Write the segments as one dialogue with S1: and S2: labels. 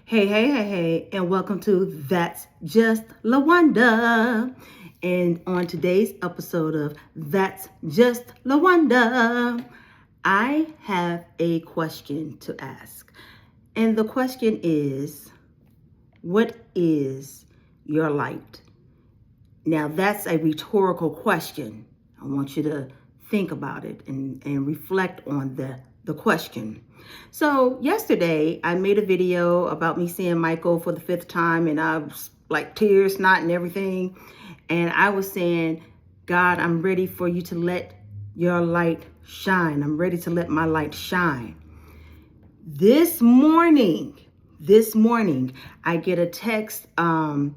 S1: Hey, and welcome to That's Just Lawanda. And on today's episode of That's Just Lawanda, I have a question to ask. And the question is, what is your light? Now, that's a rhetorical question. I want you to think about it and reflect on the question. So yesterday I made a video about me seeing Michael for the 5th time, and I was like tears, snot and everything. And I was saying, God, I'm ready for you to let your light shine. I'm ready to let my light shine. This morning, I get a text from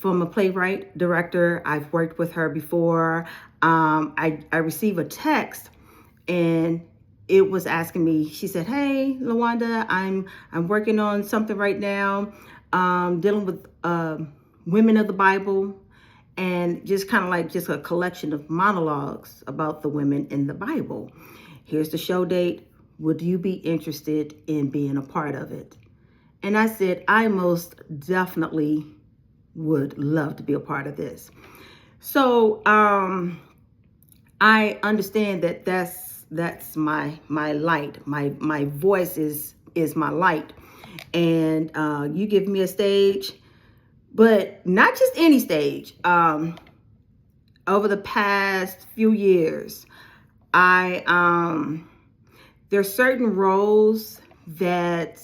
S1: a playwright director. I've worked with her before. I received a text, and it was asking me. She said, "Hey, Lawanda, I'm working on something right now, dealing with women of the Bible, and just kind of like just a collection of monologues about the women in the Bible. Here's the show date. Would you be interested in being a part of it?" And I said, I most definitely would love to be a part of this. So I understand that that's my light. My voice is my light. And you give me a stage, but not just any stage. Over the past few years, there's certain roles that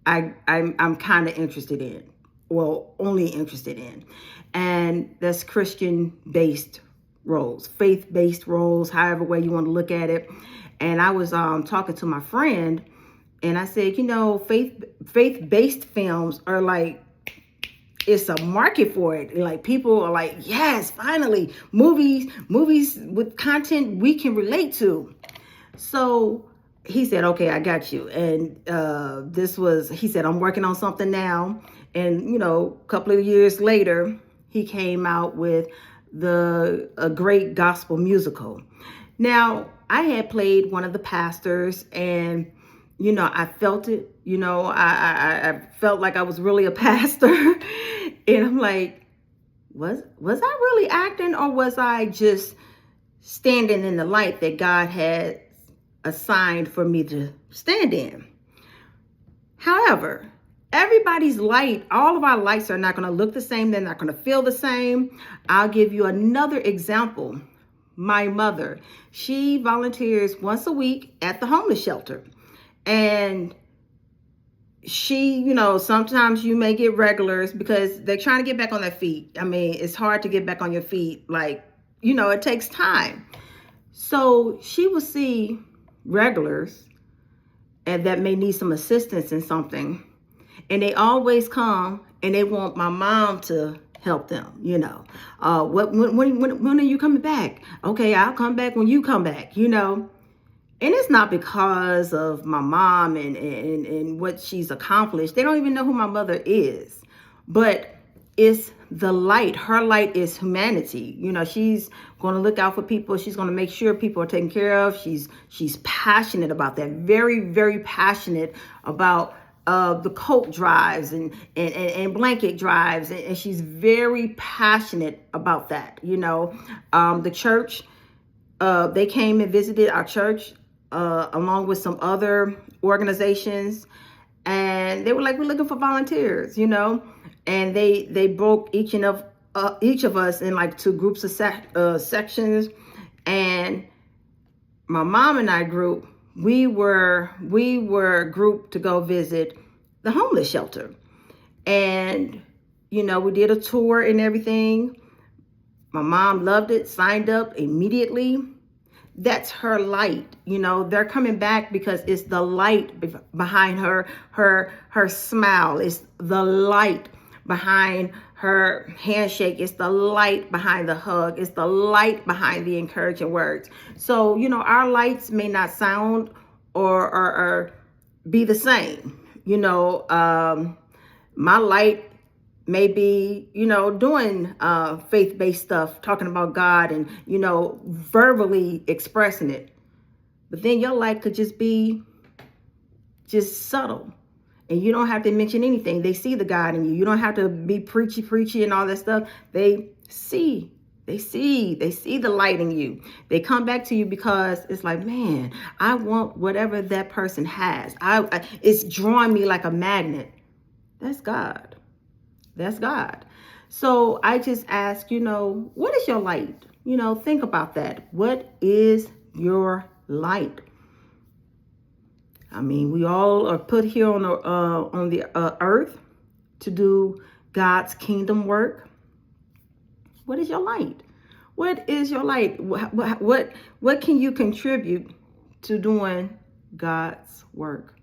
S1: I'm kind of interested in, well, only interested in, and that's Christian-based roles, faith-based roles, however way you want to look at it. And I was talking to my friend, and I said, faith-based films are like, it's a market for it. Like, people are like, yes, finally, movies with content we can relate to. So he said, okay, I got you. And he said, I'm working on something now. And, a couple of years later, he came out with a great gospel musical. Now, I had played one of the pastors, and, I felt it. I felt like I was really a pastor. And I'm like, was I really acting, or was I just standing in the light that God had assigned for me to stand in? However, everybody's light, all of our lights are not going to look the same. They're not going to feel the same. I'll give you another example. My mother, she volunteers once a week at the homeless shelter. And she, sometimes you may get regulars because they're trying to get back on their feet. I mean, it's hard to get back on your feet. Like, it takes time. So she will see regulars and that may need some assistance in something. And they always come and they want my mom to help them, when are you coming back? Okay, I'll come back when you come back, And it's not because of my mom and what she's accomplished. They don't even know who my mother is. But it's the light. Her light is humanity. She's going to look out for people. She's going to make sure people are taken care of. She's passionate about that. Very, very passionate about the coat drives and blanket drives. And she's very passionate about that. The church, they came and visited our church along with some other organizations. And they were like, we're looking for volunteers, and they broke each of us in like 2 groups of sections. And my mom and I group, we were grouped to go visit the homeless shelter. And, we did a tour and everything. My mom loved it, signed up immediately. That's her light. They're coming back because it's the light behind her smile. It's the light behind her handshake. It's the light behind the hug. It's the light behind the encouraging words. So, our lights may not sound or be the same. My light may be, doing faith-based stuff, talking about God and, verbally expressing it. But then your light could just be just subtle. And you don't have to mention anything. They see the God in you. You don't have to be preachy and all that stuff. They see the light in you. They come back to you because it's like, man, I want whatever that person has. It's drawing me like a magnet. That's God. That's God. So I just ask, what is your light? Think about that. What is your light? I mean, we all are put here on the earth to do God's kingdom work. What is your light? What is your light? What can you contribute to doing God's work?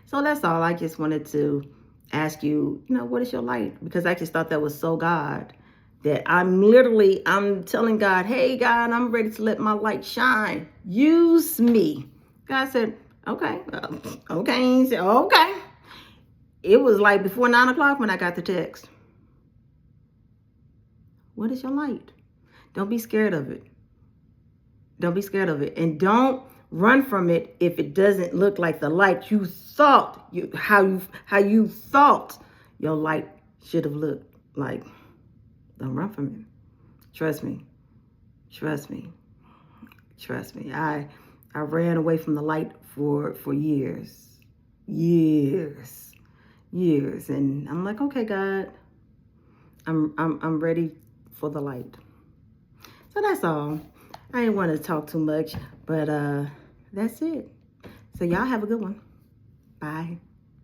S1: So that's all. I just wanted to ask you, what is your light? Because I just thought that was so God, that I'm telling God, hey, God, I'm ready to let my light shine. Use me. God said, okay. Okay. He said, okay. It was like before 9 o'clock when I got the text. What is your light? Don't be scared of it. Don't be scared of it. And don't run from it if it doesn't look like the light you thought, how you thought your light should have looked like. Don't run from it. Trust me. Trust me. Trust me. I ran away from the light for years. Years. And I'm like, okay, God, I'm ready for the light. So that's all. I didn't want to talk too much, but that's it. So y'all have a good one. Bye.